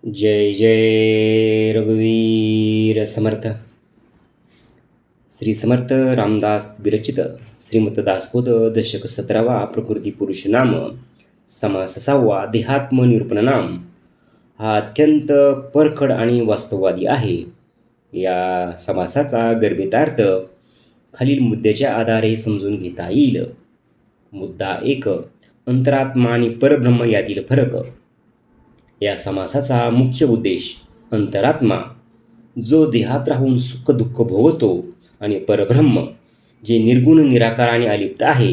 जय जय रघुवीर समर्थ. श्री समर्थ रामदास विरचित श्रीमत दासबोध दशक 17वा प्रकृती पुरुष नाम समास 6वा देहात्म निरूपण नाम हा अत्यंत परखड आणि वास्तववादी आहे. या समासाचा गर्भितार्थ खालील मुद्द्याच्या आधारे समजून घेता येईल. मुद्दा 1. अंतरात्मा आणि परब्रह्म यातील फरक. या समासाचा मुख्य उद्देश अंतरात्मा जो देहात राहून सुख दुःख भोगतो आणि परब्रह्म जे निर्गुण निराकार आणि अलिप्त आहे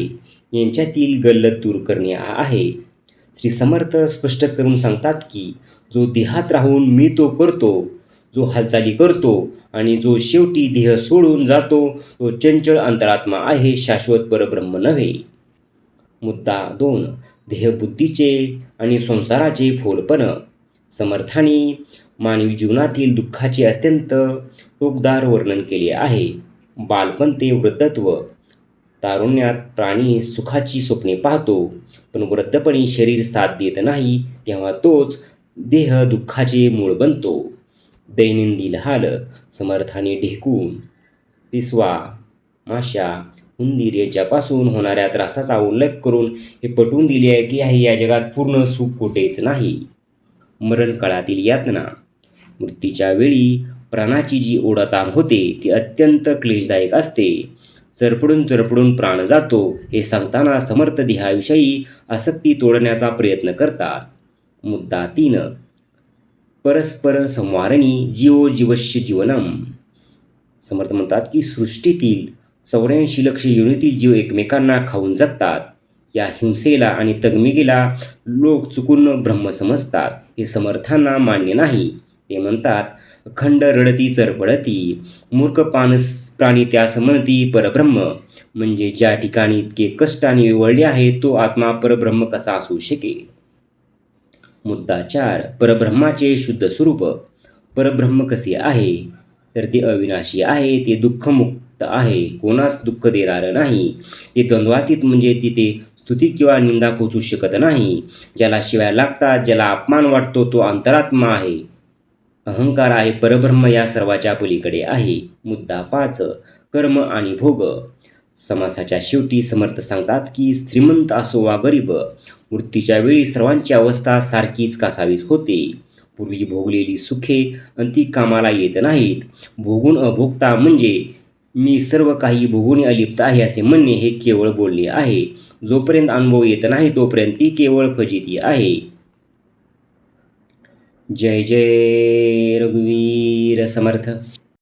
यांच्यातील गल्लत दूर करणे हा आहे. श्री समर्थ स्पष्ट करून सांगतात की जो देहात राहून मी तो करतो, जो हालचाली करतो आणि जो शेवटी देह सोडून जातो तो चंचल अंतरात्मा आहे, शाश्वत परब्रह्म नव्हे. मुद्दा 2. देहबुद्धीचे आणि संसाराचे फोलपण. समर्थांनी मानवी जीवनातील दुःखाचे अत्यंत टोकदार वर्णन केले आहे. बालपण ते वृद्धत्व. तारुण्यात प्राणी सुखाची स्वप्ने पाहतो, पण वृद्धपणी शरीर साथ देत नाही तेव्हा तोच देह दुःखाचे मूळ बनतो. दैनंदिन हाल. समर्थाने ढेकून, पिसवा, माशा, उंदीर यांच्यापासून होणाऱ्या त्रासाचा उल्लेख करून हे पटवून दिले आहे की या जगात पूर्ण सुख कुठेच नाही. मरणकाळातील यातना. मृत्यूच्या वेळी प्राणाची जी ओढाताण होते ती अत्यंत क्लेशदायक असते. चरपडून प्राण जातो हे सांगताना समर्थ देहाविषयी आसक्ती तोडण्याचा प्रयत्न करतात. मुद्दा 3. परस्पर संवारणी जीवो जीवस्य जीवनम. समर्थ म्हणतात की सृष्टीतील 84 लक्ष योनीतील जीव एकमेकांना खाऊन जगतात. या हिंसेला आणि तगमिगीला लोक चुकून ब्रह्म समजतात. हे समर्थांना मान्य नाही. ते म्हणतात अखंड रडती चरपडती मूर्ख प्राणी त्यास म्हणती परब्रह्म. म्हणजे ज्या ठिकाणी इतके कष्ट आणि विवळले आहे तो आत्मा परब्रह्म कसा असू शकेल. मुद्दा 4. परब्रह्माचे शुद्ध स्वरूप. परब्रह्म कसे आहे तर ते अविनाशी आहे, ते दुःखमुक्त आहे, कोणास दुःख देणारं नाही, ते द्वंद्वातीत म्हणजे तिथे स्तुती किंवा निंदा पोचू शकत नाही, ज्याला शिवाय लागतात, ज्याला अपमान वाटतो तो अंतरात्मा आहे, अहंकार आहे, परब्रह्म या सर्वाच्या पलीकडे आहे. मुद्दा 5. कर्म आणि भोग. समासाच्या शेवटी समर्थ सांगतात की श्रीमंत असो वा गरीब मृत्यूच्या वेळी सर्वांची अवस्था सारखीच कासावीस होते. पूर्वी भोगलेली सुखे अंती कामाला येत नाहीत. भोगून अभोगता म्हणजे मी सर्व काही भोगून अलिप्त आहे असे म्हणणे हे केवळ बोलणे आहे. जोपर्यंत अनुभव येत नाही तोपर्यंत ती केवळ फजिती आहे. जय जय रघुवीर समर्थ.